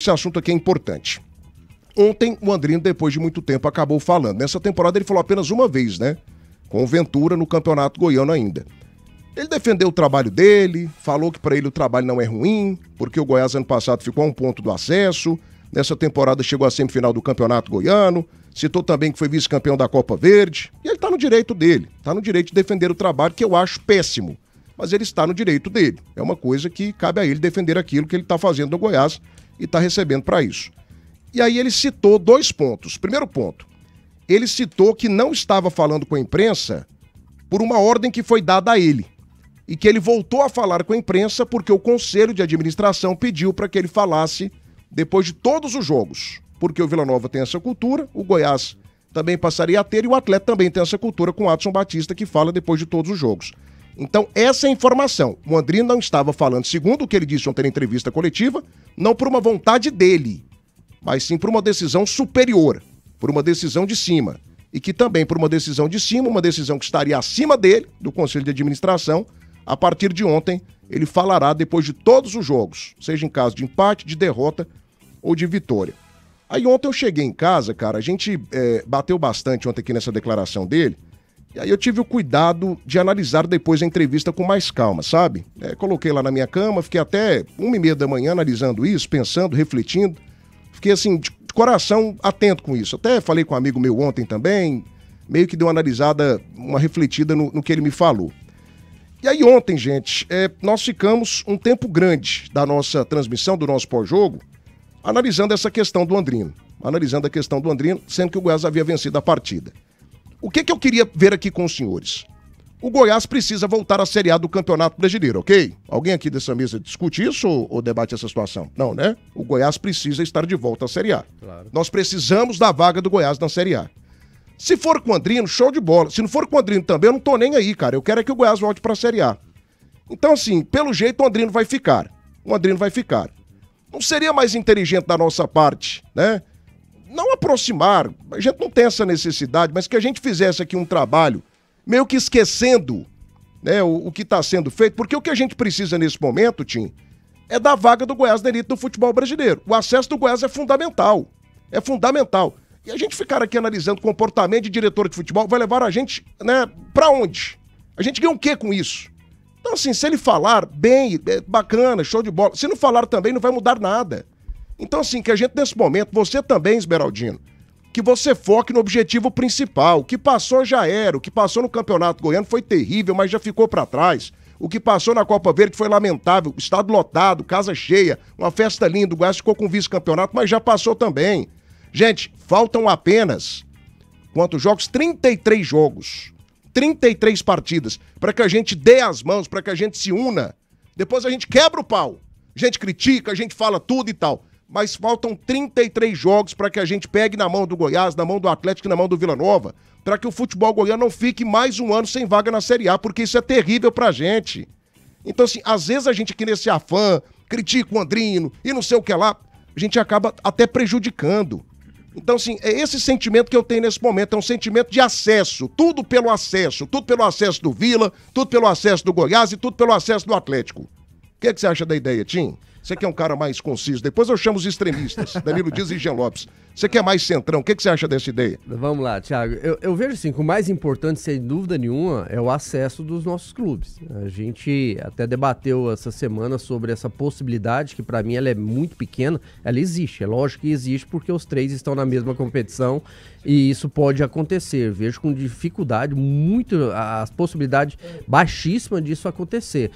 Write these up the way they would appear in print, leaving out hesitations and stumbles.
Esse assunto aqui é importante. Ontem, o Andrino, depois de muito tempo, acabou falando. Nessa temporada, ele falou apenas uma vez, né? Com o Ventura no Campeonato Goiano ainda. Ele defendeu o trabalho dele, falou que para ele o trabalho não é ruim, porque o Goiás ano passado ficou a 1 ponto do acesso, nessa temporada chegou à semifinal do Campeonato Goiano, citou também que foi vice-campeão da Copa Verde, e ele está no direito dele, está no direito de defender o trabalho, que eu acho péssimo, mas ele está no direito dele. É uma coisa que cabe a ele defender aquilo que ele está fazendo no Goiás e está recebendo para isso. E aí ele citou 2 pontos. Primeiro ponto, ele citou que não estava falando com a imprensa por uma ordem que foi dada a ele. E que ele voltou a falar com a imprensa porque o Conselho de Administração pediu para que ele falasse depois de todos os jogos. Porque o Vila Nova tem essa cultura, o Goiás também passaria a ter e o Atlético também tem essa cultura com o Adson Batista que fala depois de todos os jogos. Então essa é a informação. O Andrino não estava falando, segundo o que ele disse ontem na entrevista coletiva, não por uma vontade dele, mas sim por uma decisão superior, por uma decisão de cima. E que também por uma decisão de cima, uma decisão que estaria acima dele, do Conselho de Administração, a partir de ontem, ele falará depois de todos os jogos, seja em caso de empate, de derrota ou de vitória. Aí ontem eu cheguei em casa, cara, a gente bateu bastante ontem aqui nessa declaração dele, e aí eu tive o cuidado de analisar depois a entrevista com mais calma, sabe? Coloquei lá na minha cama, fiquei até 1h30 da manhã analisando isso, pensando, refletindo, fiquei assim, de coração atento com isso. Até falei com um amigo meu ontem também, meio que dei uma analisada, uma refletida no que ele me falou. E aí ontem, gente, nós ficamos um tempo grande da nossa transmissão, do nosso pós-jogo, analisando essa questão do Andrino. Analisando a questão do Andrino, sendo que o Goiás havia vencido a partida. O que eu queria ver aqui com os senhores? O Goiás precisa voltar à Série A do Campeonato Brasileiro, ok? Alguém aqui dessa mesa discute isso ou debate essa situação? Não, né? O Goiás precisa estar de volta à Série A. Claro. Nós precisamos da vaga do Goiás na Série A. Se for com o Andrino, show de bola. Se não for com o Andrino também, eu não tô nem aí, cara. Eu quero é que o Goiás volte pra Série A. Então, assim, pelo jeito o Andrino vai ficar. O Andrino vai ficar. Não seria mais inteligente da nossa parte, né? Não aproximar, a gente não tem essa necessidade, mas que a gente fizesse aqui um trabalho meio que esquecendo, né, o que está sendo feito, porque o que a gente precisa nesse momento, Tim, é da vaga do Goiás na elite do futebol brasileiro. O acesso do Goiás é fundamental. É fundamental. E a gente ficar aqui analisando o comportamento de diretor de futebol vai levar a gente, né, pra onde? A gente ganha o quê com isso? Então, assim, se ele falar bem, bacana, show de bola. Se não falar também, não vai mudar nada. Então, assim, que a gente, nesse momento, você também, Esmeraldino, que você foque no objetivo principal. O que passou já era. O que passou no Campeonato Goiano foi terrível, mas já ficou pra trás. O que passou na Copa Verde foi lamentável. Estado lotado, casa cheia, uma festa linda. O Goiás ficou com vice-campeonato, mas já passou também. Gente, faltam apenas, quantos jogos? 33 jogos. 33 partidas. Para que a gente dê as mãos, para que a gente se una. Depois a gente quebra o pau. A gente critica, a gente fala tudo e tal. Mas faltam 33 jogos para que a gente pegue na mão do Goiás, na mão do Atlético e na mão do Vila Nova, para que o futebol goiano não fique mais um ano sem vaga na Série A, porque isso é terrível pra gente. Então, assim, às vezes a gente aqui nesse afã, critica o Andrino e não sei o que lá, a gente acaba até prejudicando. Então, assim, é esse sentimento que eu tenho nesse momento, é um sentimento de acesso, tudo pelo acesso do Vila, tudo pelo acesso do Goiás e tudo pelo acesso do Atlético. O que você acha da ideia, Tim? Você que é um cara mais conciso. Depois eu chamo os extremistas, Danilo Dias e Jean Lopes. Você que é mais centrão, o que você acha dessa ideia? Vamos lá, Thiago. Eu vejo assim, que o mais importante, sem dúvida nenhuma, é o acesso dos nossos clubes. A gente até debateu essa semana sobre essa possibilidade, que para mim ela é muito pequena. Ela existe, é lógico que existe, porque os 3 estão na mesma competição e isso pode acontecer. Vejo com dificuldade muito as possibilidades baixíssimas disso acontecer.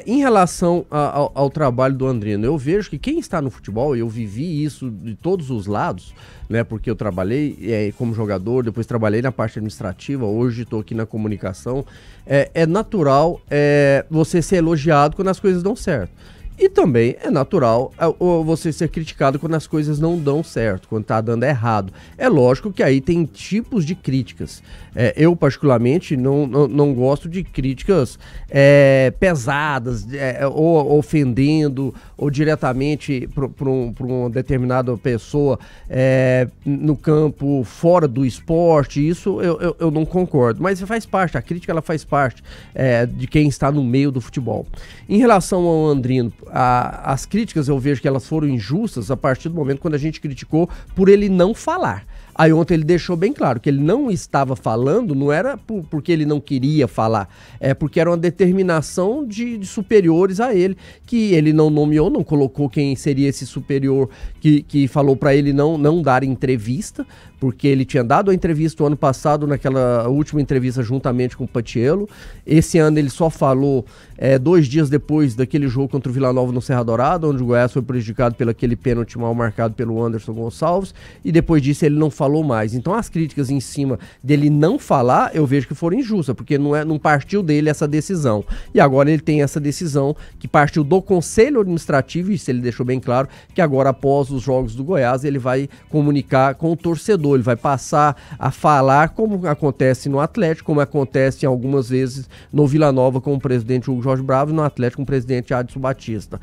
Em relação ao trabalho do Andrino, eu vejo que quem está no futebol, eu vivi isso de todos os lados, né? Porque eu trabalhei como jogador, depois trabalhei na parte administrativa, hoje estou aqui na comunicação. É natural você ser elogiado quando as coisas dão certo. E também é natural você ser criticado quando as coisas não dão certo, quando tá dando errado. É lógico que aí tem tipos de críticas. Eu, particularmente, não gosto de críticas pesadas, ou ofendendo, ou diretamente para uma determinada pessoa no campo, fora do esporte. Isso eu não concordo. Mas faz parte, a crítica ela faz parte de quem está no meio do futebol. Em relação ao Andrino, as críticas eu vejo que elas foram injustas a partir do momento quando a gente criticou por ele não falar. Aí ontem ele deixou bem claro que ele não estava falando, não era porque ele não queria falar, é porque era uma determinação de superiores a ele, que ele não nomeou, não colocou quem seria esse superior que falou para ele não dar entrevista, porque ele tinha dado a entrevista o ano passado, naquela última entrevista juntamente com o Patiello. Esse ano ele só falou 2 dias depois daquele jogo contra o Vila Nova no Serra Dourada, onde o Goiás foi prejudicado pelo aquele pênalti mal marcado pelo Anderson Gonçalves, e depois disso ele não falou mais. Então as críticas em cima dele não falar, eu vejo que foram injustas, porque não partiu dele essa decisão. E agora ele tem essa decisão que partiu do Conselho Administrativo, e isso ele deixou bem claro, que agora após os jogos do Goiás ele vai comunicar com o torcedor, ele vai passar a falar como acontece no Atlético, como acontece algumas vezes no Vila Nova com o presidente Hugo Jorge Bravo e no Atlético com o presidente Adson Batista.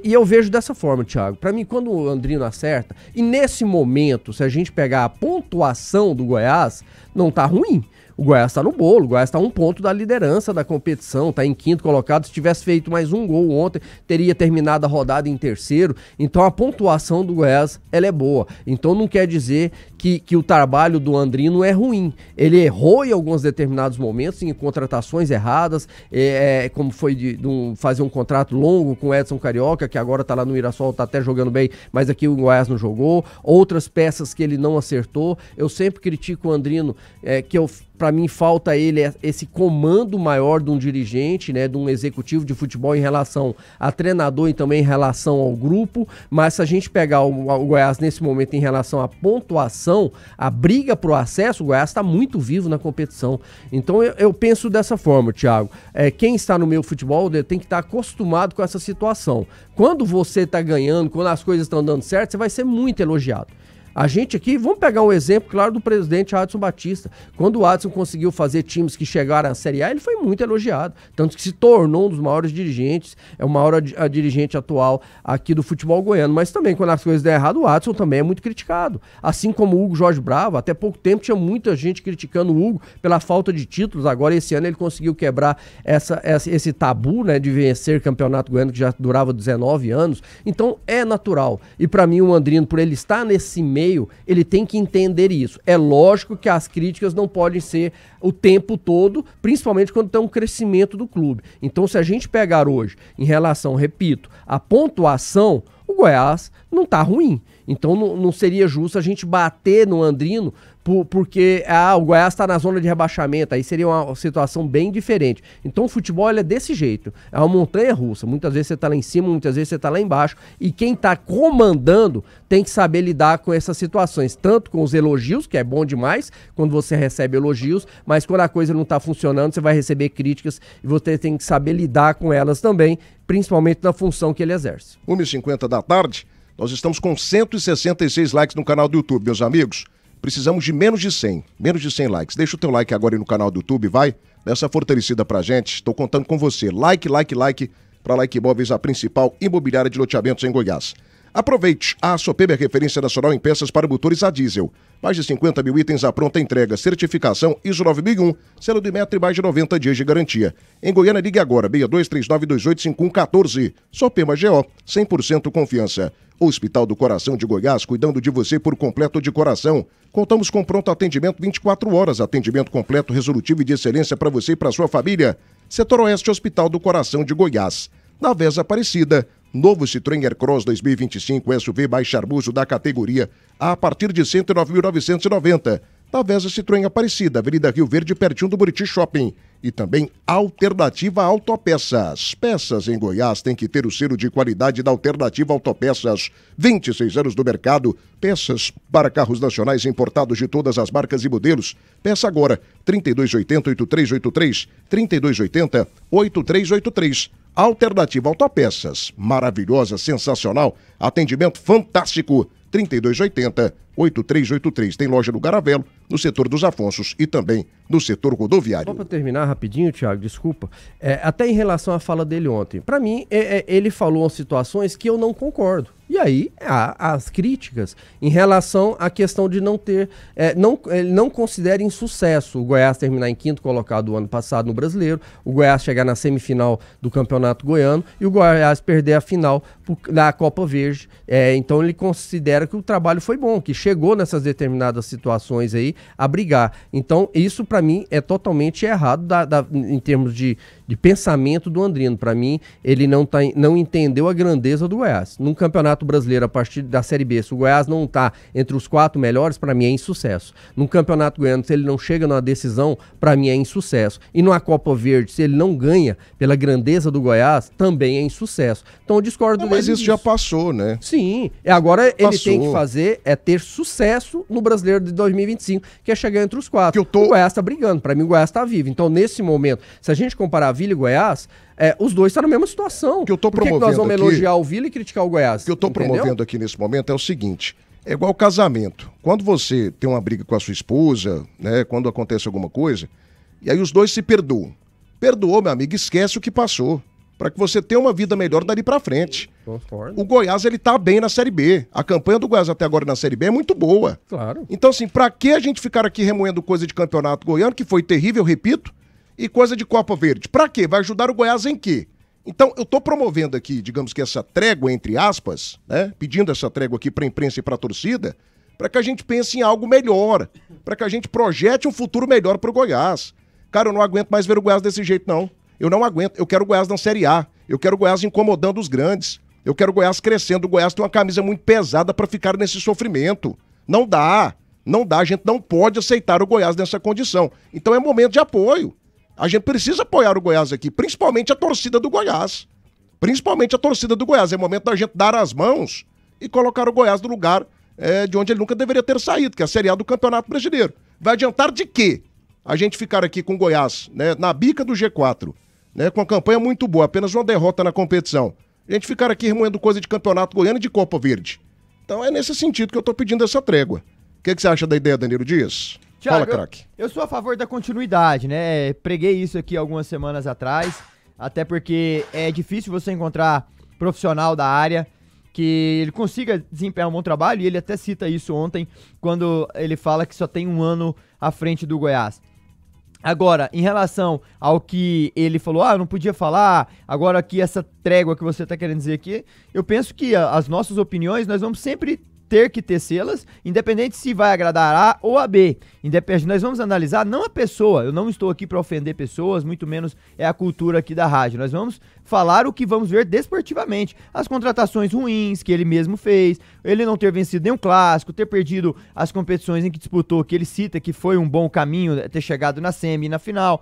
E eu vejo dessa forma, Thiago. Para mim, quando o Andrino acerta, e nesse momento, se a gente pegar a pontuação do Goiás, não tá ruim. O Goiás está no bolo, o Goiás está 1 ponto da liderança da competição, está em 5º colocado. Se tivesse feito mais 1 gol ontem, teria terminado a rodada em 3º. Então a pontuação do Goiás, ela é boa. Então não quer dizer que o trabalho do Andrino é ruim. Ele errou em alguns determinados momentos, em contratações erradas, como foi de fazer um contrato longo com o Edson Carioca, que agora está lá no Mirassol, está até jogando bem, mas aqui o Goiás não jogou. Outras peças que ele não acertou. Eu sempre critico o Andrino, para mim falta ele esse comando maior de um dirigente, né, de um executivo de futebol em relação a treinador e também em relação ao grupo. Mas se a gente pegar o Goiás nesse momento em relação à pontuação, a briga pro acesso, o Goiás está muito vivo na competição. Então eu penso dessa forma, Thiago. Quem está no meio futebol tem que estar acostumado com essa situação. Quando você está ganhando, quando as coisas estão dando certo, você vai ser muito elogiado. A gente aqui, vamos pegar um exemplo, claro, do presidente Adson Batista. Quando o Adson conseguiu fazer times que chegaram à Série A, ele foi muito elogiado. Tanto que se tornou um dos maiores dirigentes, é o maior dirigente atual aqui do futebol goiano. Mas também, quando as coisas dão errado, o Adson também é muito criticado. Assim como o Hugo Jorge Bravo, até pouco tempo tinha muita gente criticando o Hugo pela falta de títulos. Agora, esse ano, ele conseguiu quebrar esse tabu, né, de vencer campeonato goiano, que já durava 19 anos. Então, é natural. E para mim, o Andrino, por ele estar nesse meio, ele tem que entender isso. É lógico que as críticas não podem ser o tempo todo, principalmente quando tem um crescimento do clube. Então, se a gente pegar hoje, em relação, repito, à pontuação, o Goiás não tá ruim. Então, não seria justo a gente bater no Andrino porque o Goiás está na zona de rebaixamento, aí seria uma situação bem diferente. Então o futebol é desse jeito, é uma montanha russa, muitas vezes você está lá em cima, muitas vezes você está lá embaixo, e quem está comandando tem que saber lidar com essas situações, tanto com os elogios, que é bom demais quando você recebe elogios, mas quando a coisa não está funcionando, você vai receber críticas e você tem que saber lidar com elas também, principalmente na função que ele exerce. 1h50 da tarde, nós estamos com 166 likes no canal do YouTube, meus amigos. Precisamos de menos de 100 likes. Deixa o teu like agora aí no canal do YouTube, vai. Dessa fortalecida pra gente. Estou contando com você. Like para Like Imóveis, a principal imobiliária de loteamentos em Goiás. Aproveite, a Sopema é referência nacional em peças para motores a diesel. Mais de 50 mil itens à pronta entrega, certificação ISO 9001, selo do Imetro e mais de 90 dias de garantia. Em Goiânia, ligue agora, 6239285114. Sopema GO, 100% confiança. Hospital do Coração de Goiás, cuidando de você por completo de coração. Contamos com pronto atendimento 24 horas, atendimento completo, resolutivo e de excelência para você e para sua família. Setor Oeste, Hospital do Coração de Goiás. Na Vez Aparecida, novo Citroën Aircross 2025 SUV mais charmoso da categoria a partir de R$ 109.990. Na Vez Citroën Aparecida, Avenida Rio Verde, pertinho do Buriti Shopping. E também Alternativa Autopeças. Peças em Goiás tem que ter o selo de qualidade da Alternativa Autopeças. 26 anos no mercado. Peças para carros nacionais importados de todas as marcas e modelos. Peça agora, 3280-8383. 3280-8383. Alternativa Autopeças. Maravilhosa, sensacional. Atendimento fantástico. 3280-8383. Tem loja no Garavelo, no setor dos Afonsos e também no setor rodoviário. Só para terminar rapidinho, Thiago, desculpa. Até em relação à fala dele ontem. Para mim, ele falou situações que eu não concordo. E aí há as críticas em relação à questão de não ter, ele não considera insucesso o Goiás terminar em quinto colocado do ano passado no Brasileiro, o Goiás chegar na semifinal do Campeonato Goiano e o Goiás perder a final da Copa Verde. Então ele considera que o trabalho foi bom, que chegou nessas determinadas situações aí a brigar. Então isso para mim é totalmente errado em termos de pensamento do Andrino. Para mim, ele não entendeu a grandeza do Goiás. Num Campeonato Brasileiro, a partir da Série B, se o Goiás não está entre os 4 melhores, para mim é insucesso. Num Campeonato Goiano, se ele não chega numa decisão, para mim é insucesso. E numa Copa Verde, se ele não ganha pela grandeza do Goiás, também é insucesso. Então eu discordo dele. Mas isso já passou, né? Sim. Agora ele tem que fazer ter sucesso no Brasileiro de 2025, que é chegar entre os 4. O Goiás está brigando. Para mim, o Goiás está vivo. Então, nesse momento, se a gente comparar Vila e Goiás, os dois estão na mesma situação. Que eu tô promovendo Por que nós vamos elogiar o Vila e criticar o Goiás? O que eu estou promovendo aqui nesse momento é o seguinte: é igual casamento. Quando você tem uma briga com a sua esposa, né? Quando acontece alguma coisa, e aí os dois se perdoam. Perdoou, meu amigo, esquece o que passou. Para que você tenha uma vida melhor dali para frente. Concordo. O Goiás, ele tá bem na Série B. A campanha do Goiás até agora na Série B é muito boa. Claro. Então, assim, pra que a gente ficar aqui remoendo coisa de campeonato goiano, que foi terrível, repito, e coisa de Copa Verde? Pra quê? Vai ajudar o Goiás em quê? Então, eu tô promovendo aqui, digamos que essa trégua, entre aspas, né? Pedindo essa trégua aqui pra imprensa e pra torcida, para que a gente pense em algo melhor, para que a gente projete um futuro melhor pro Goiás. Cara, eu não aguento mais ver o Goiás desse jeito, não. Eu não aguento. Eu quero o Goiás na Série A. Eu quero o Goiás incomodando os grandes. Eu quero o Goiás crescendo. O Goiás tem uma camisa muito pesada para ficar nesse sofrimento. Não dá. Não dá. A gente não pode aceitar o Goiás nessa condição. Então é momento de apoio. A gente precisa apoiar o Goiás aqui, principalmente a torcida do Goiás. Principalmente a torcida do Goiás. É momento da gente dar as mãos e colocar o Goiás no lugar de onde ele nunca deveria ter saído, que é a Série A do Campeonato Brasileiro. Vai adiantar de quê? A gente ficar aqui com o Goiás, né, na bica do G4, né, com a campanha muito boa, apenas uma derrota na competição. A gente ficar aqui remoendo coisa de Campeonato Goiano e de Copa Verde. Então é nesse sentido que eu tô pedindo essa trégua. O que você acha da ideia, Danilo Dias? Thiago, fala, craque. Eu sou a favor da continuidade, né? Preguei isso aqui algumas semanas atrás, até porque é difícil você encontrar profissional da área que ele consiga desempenhar um bom trabalho, e ele até cita isso ontem, quando ele fala que só tem um ano à frente do Goiás. Agora, em relação ao que ele falou, eu não podia falar, agora aqui essa trégua que você está querendo dizer aqui, eu penso que as nossas opiniões, nós vamos sempre ter que tecê-las, independente se vai agradar a ou a B. Nós vamos analisar não a pessoa, eu não estou aqui para ofender pessoas, muito menos é a cultura aqui da rádio. Nós vamos falar o que vamos ver desportivamente. As contratações ruins que ele mesmo fez, ele não ter vencido nenhum clássico, ter perdido as competições em que disputou, que ele cita que foi um bom caminho ter chegado na semi e na final,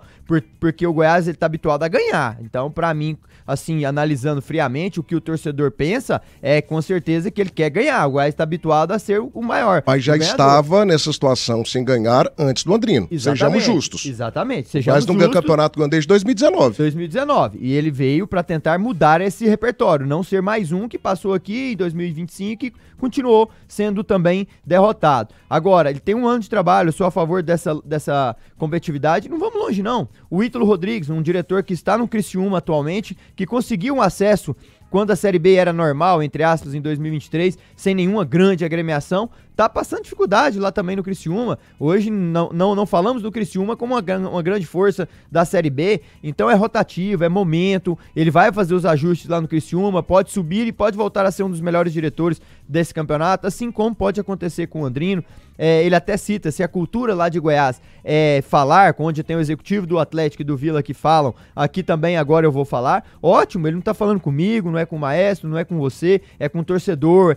porque o Goiás ele tá habituado a ganhar. Então, para mim, assim, analisando friamente, o que o torcedor pensa é com certeza que ele quer ganhar. O Goiás está habituado a ser o maior. Mas já estava nessa situação sem ganhar antes do Andrino. Exatamente, sejamos justos. Exatamente. Mas não ganhou campeonato goiano desde 2019. 2019. E ele veio para tentar mudar esse repertório, não ser mais um que passou aqui em 2025 e continuou sendo também derrotado. Agora, ele tem um ano de trabalho, eu sou a favor dessa competitividade. Não vamos longe, não. O Ítalo Rodrigues, um diretor que está no Criciúma atualmente, que conseguiu um acesso quando a Série B era normal, entre aspas, em 2023, sem nenhuma grande agremiação, tá passando dificuldade lá também no Criciúma. Hoje não falamos do Criciúma como uma grande força da Série B, então é rotativo, é momento, ele vai fazer os ajustes lá no Criciúma, pode subir e pode voltar a ser um dos melhores diretores desse campeonato, assim como pode acontecer com o Andrino. Ele até cita, se a cultura lá de Goiás é falar, onde tem o executivo do Atlético e do Vila que falam, aqui também agora eu vou falar, ótimo, ele não tá falando comigo, não é com o maestro, não é com você, é com o torcedor,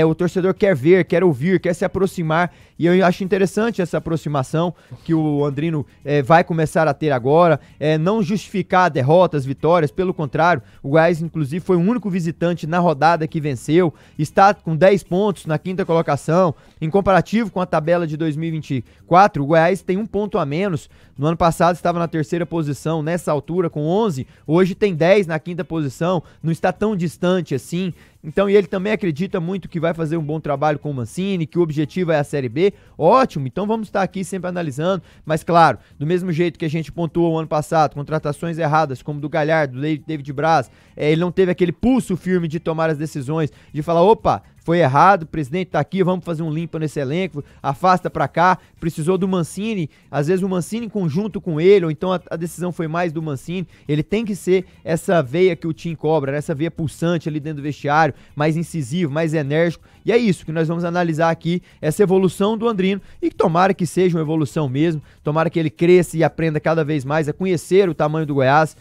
o torcedor quer ver, quer ouvir, quer se aproximar, e eu acho interessante essa aproximação que o Andrino vai começar a ter agora, não justificar derrotas, vitórias, pelo contrário, o Goiás inclusive foi o único visitante na rodada que venceu, está com 10 pontos na 5ª colocação, em comparativo com a tabela de 2024, o Goiás tem um ponto a menos. No ano passado estava na 3ª posição, nessa altura com 11, hoje tem 10 na 5ª posição, não está tão distante assim. Então, e ele também acredita muito que vai fazer um bom trabalho com o Mancini, que o objetivo é a Série B. B, ótimo, então vamos estar aqui sempre analisando, mas claro, do mesmo jeito que a gente pontuou o ano passado, contratações erradas, como do Galhardo, do David Braz, ele não teve aquele pulso firme de tomar as decisões, de falar, opa, foi errado, o presidente tá aqui, vamos fazer um limpa nesse elenco, afasta pra cá, precisou do Mancini, às vezes o Mancini em conjunto com ele, ou então a decisão foi mais do Mancini, ele tem que ser essa veia que o Tim cobra, essa veia pulsante ali dentro do vestiário, mais incisivo, mais enérgico, e é isso que nós vamos analisar aqui, essa evolução do Andrino, e tomara que seja uma evolução mesmo, tomara que ele cresça e aprenda cada vez mais a conhecer o tamanho do Goiás,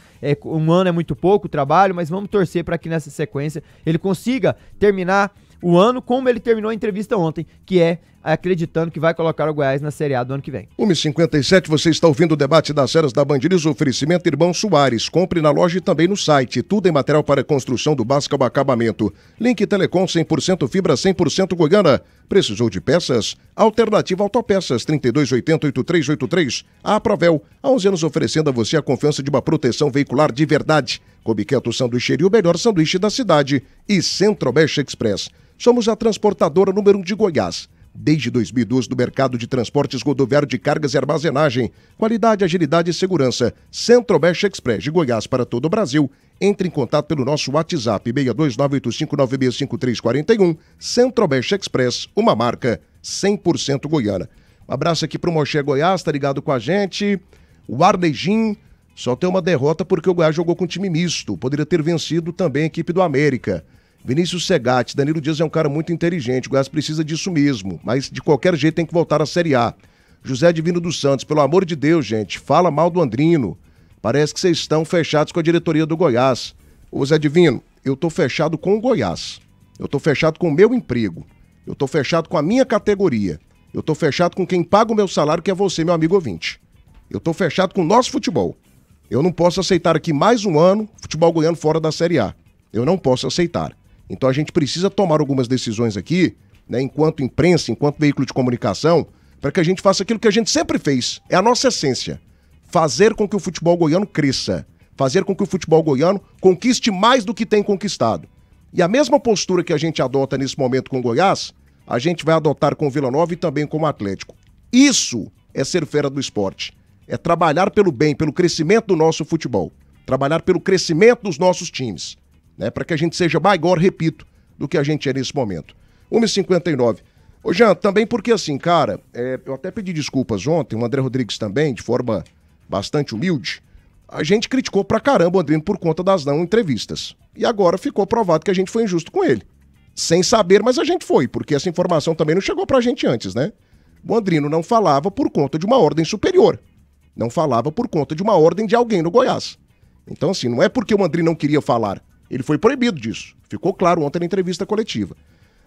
um ano é muito pouco o trabalho, mas vamos torcer para que nessa sequência ele consiga terminar o ano como ele terminou a entrevista ontem, que é acreditando que vai colocar o Goiás na Série A do ano que vem. 1h57, você está ouvindo o debate das séries da Band News, oferecimento Irmão Soares. Compre na loja e também no site. Tudo em material para construção do básico ao acabamento. Link Telecom 100% fibra 100% Goiana. Precisou de peças? Alternativa Autopeças 3280-8383. A Provel, há 11 anos oferecendo a você a confiança de uma proteção veicular de verdade. Cobiqueto Sanduícheria, o melhor sanduíche da cidade. E Centro-Oeste Express. Somos a transportadora número 1 de Goiás. Desde 2012 no mercado de transportes rodoviário de cargas e armazenagem. Qualidade, agilidade e segurança. Centro-Oeste Express de Goiás para todo o Brasil. Entre em contato pelo nosso WhatsApp 62985965341. Centro-Oeste Express, uma marca 100% goiana. Um abraço aqui pro Moché Goiás, tá ligado com a gente. O Arlejim só tem uma derrota porque o Goiás jogou com time misto. Poderia ter vencido também a equipe do América. Vinícius Segatti, Danilo Dias é um cara muito inteligente, o Goiás precisa disso mesmo, mas de qualquer jeito tem que voltar à Série A. José Divino dos Santos, pelo amor de Deus, gente, fala mal do Andrino. Parece que vocês estão fechados com a diretoria do Goiás. Ô Zé Divino, eu tô fechado com o Goiás, eu tô fechado com o meu emprego, eu tô fechado com a minha categoria, eu tô fechado com quem paga o meu salário, que é você, meu amigo ouvinte. Eu tô fechado com o nosso futebol. Eu não posso aceitar aqui mais um ano futebol goiano fora da Série A. Eu não posso aceitar. Então a gente precisa tomar algumas decisões aqui, né, enquanto imprensa, enquanto veículo de comunicação, para que a gente faça aquilo que a gente sempre fez. É a nossa essência. Fazer com que o futebol goiano cresça. Fazer com que o futebol goiano conquiste mais do que tem conquistado. E a mesma postura que a gente adota nesse momento com o Goiás, a gente vai adotar com o Vila Nova e também com o Atlético. Isso é ser fera do esporte. É trabalhar pelo bem, pelo crescimento do nosso futebol. Trabalhar pelo crescimento dos nossos times. Né, para que a gente seja maior, repito, do que a gente é nesse momento. 1h59. Ô Jean, também porque assim, cara, eu até pedi desculpas ontem, o André Rodrigues também, de forma bastante humilde, a gente criticou pra caramba o Andrino por conta das não entrevistas. E agora ficou provado que a gente foi injusto com ele. Sem saber, mas a gente foi, porque essa informação também não chegou pra gente antes, né? O Andrino não falava por conta de uma ordem superior. Não falava por conta de uma ordem de alguém no Goiás. Então assim, não é porque o Andrino não queria falar. Ele foi proibido disso. Ficou claro ontem na entrevista coletiva.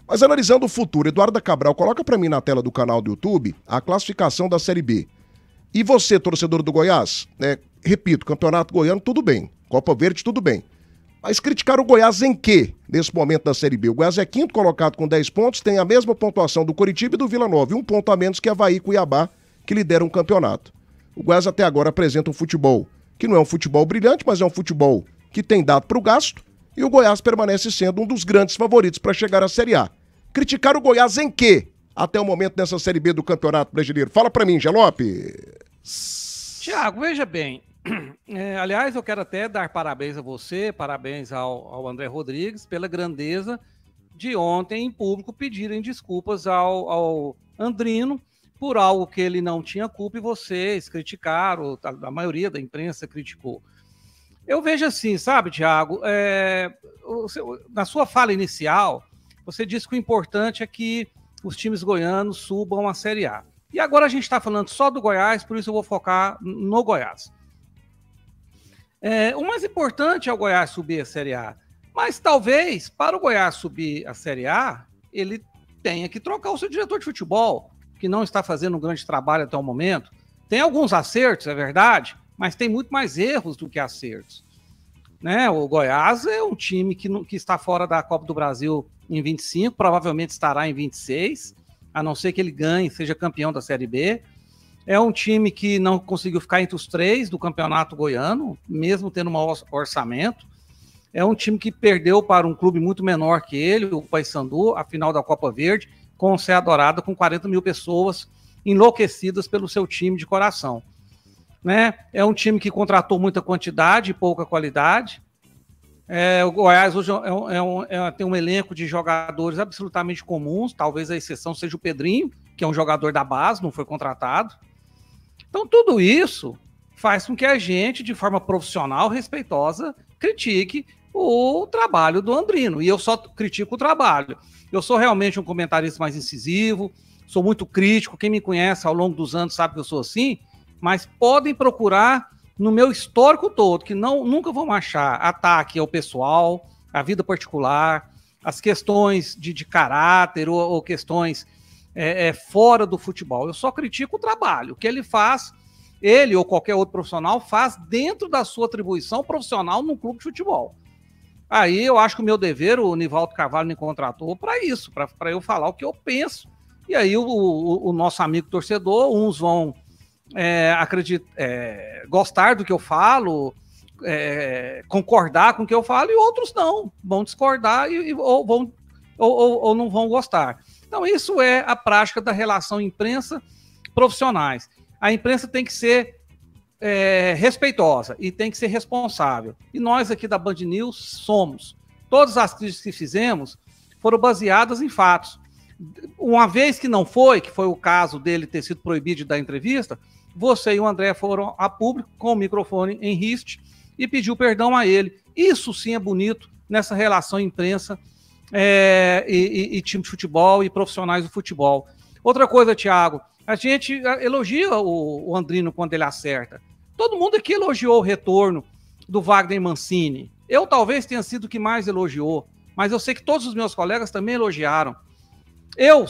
Mas analisando o futuro, Eduardo Cabral, coloca pra mim na tela do canal do YouTube a classificação da Série B. E você, torcedor do Goiás, repito, Campeonato Goiano, tudo bem. Copa Verde, tudo bem. Mas criticar o Goiás em quê, nesse momento da Série B? O Goiás é quinto colocado com 10 pontos, tem a mesma pontuação do Coritiba e do Vila Nova, e um ponto a menos que Avaí e Cuiabá, que lideram o campeonato. O Goiás até agora apresenta um futebol que não é um futebol brilhante, mas é um futebol que tem dado pro gasto, e o Goiás permanece sendo um dos grandes favoritos para chegar à Série A. Criticar o Goiás em quê? Até o momento nessa Série B do Campeonato Brasileiro. Fala para mim, Gelope. Tiago, veja bem. Aliás, eu quero até dar parabéns a você, parabéns ao André Rodrigues pela grandeza de ontem em público pedirem desculpas ao Andrino por algo que ele não tinha culpa e vocês criticaram, a maioria da imprensa criticou. Eu vejo assim, sabe, Thiago, na sua fala inicial, você disse que o importante é que os times goianos subam a Série A. E agora a gente está falando só do Goiás, por isso eu vou focar no Goiás. O mais importante é o Goiás subir a Série A, mas talvez, para o Goiás subir a Série A, ele tenha que trocar o seu diretor de futebol, que não está fazendo um grande trabalho até o momento. Tem alguns acertos, é verdade, mas tem muito mais erros do que acertos. Né? O Goiás é um time que está fora da Copa do Brasil em 25, provavelmente estará em 26, a não ser que ele ganhe, seja campeão da Série B. É um time que não conseguiu ficar entre os 3 do Campeonato Goiano, mesmo tendo um mau orçamento. É um time que perdeu para um clube muito menor que ele, o Paysandu, a final da Copa Verde, com o Serra Dourada, com 40 mil pessoas enlouquecidas pelo seu time de coração. Né? É um time que contratou muita quantidade e pouca qualidade. O Goiás hoje tem um elenco de jogadores absolutamente comuns, talvez a exceção seja o Pedrinho, que é um jogador da base, não foi contratado. Então, tudo isso faz com que a gente, de forma profissional, respeitosa, critique o trabalho do Andrino. E eu só critico o trabalho. Eu sou realmente um comentarista mais incisivo, sou muito crítico. Quem me conhece ao longo dos anos sabe que eu sou assim, mas podem procurar no meu histórico todo, que nunca vão achar ataque ao pessoal, à vida particular, as questões de caráter ou questões fora do futebol. Eu só critico o trabalho. O que ele faz, ele ou qualquer outro profissional faz dentro da sua atribuição profissional num clube de futebol. Aí eu acho que o meu dever, o Nivaldo Carvalho me contratou para isso, para eu falar o que eu penso. E aí o nosso amigo torcedor, uns vão gostar do que eu falo, concordar com o que eu falo, e outros não, vão discordar ou não vão gostar. Então isso é a prática da relação imprensa profissionais. A imprensa tem que ser respeitosa e tem que ser responsável. E nós aqui da Band News somos. Todas as críticas que fizemos foram baseadas em fatos. Uma vez que não foi, que foi o caso dele ter sido proibido de dar entrevista, você e o André foram a público com o microfone em riste e pediu perdão a ele. Isso sim é bonito nessa relação imprensa e time de futebol e profissionais do futebol. Outra coisa, Thiago, a gente elogia o Andrino quando ele acerta. Todo mundo aqui elogiou o retorno do Wagner Mancini. Eu talvez tenha sido o que mais elogiou, mas eu sei que todos os meus colegas também elogiaram. Eu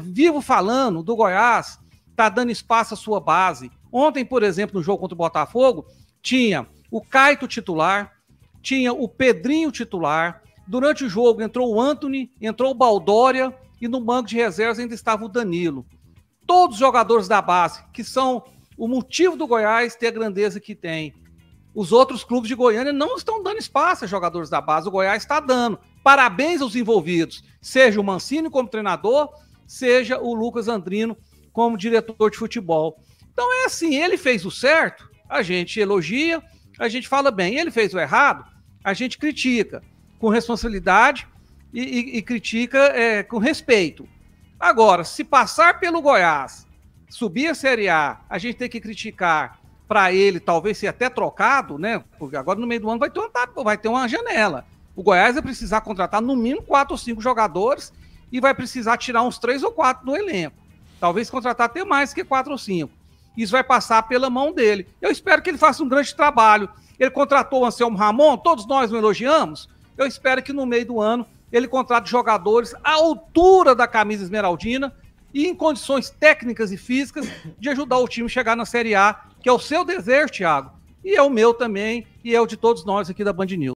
vivo falando do Goiás, tá dando espaço à sua base. Ontem, por exemplo, no jogo contra o Botafogo, tinha o Caito titular, tinha o Pedrinho titular. Durante o jogo entrou o Antony, entrou o Baldória e no banco de reservas ainda estava o Danilo. Todos os jogadores da base, que são o motivo do Goiás ter a grandeza que tem. Os outros clubes de Goiânia não estão dando espaço a jogadores da base, o Goiás está dando. Parabéns aos envolvidos, seja o Mancini como treinador, seja o Lucas Andrino como diretor de futebol. Então é assim, ele fez o certo, a gente elogia, a gente fala bem. Ele fez o errado, a gente critica com responsabilidade e critica com respeito. Agora, se passar pelo Goiás, subir a Série A, a gente tem que criticar para ele talvez ser até trocado, né? Porque agora no meio do ano vai ter uma janela. O Goiás vai precisar contratar no mínimo 4 ou 5 jogadores e vai precisar tirar uns 3 ou 4 do elenco. Talvez contratar até mais que 4 ou 5. Isso vai passar pela mão dele. Eu espero que ele faça um grande trabalho. Ele contratou o Anselmo Ramon, todos nós o elogiamos. Eu espero que no meio do ano ele contrate jogadores à altura da camisa esmeraldina e em condições técnicas e físicas de ajudar o time a chegar na Série A, que é o seu desejo, Thiago, e é o meu também, e é o de todos nós aqui da Band News.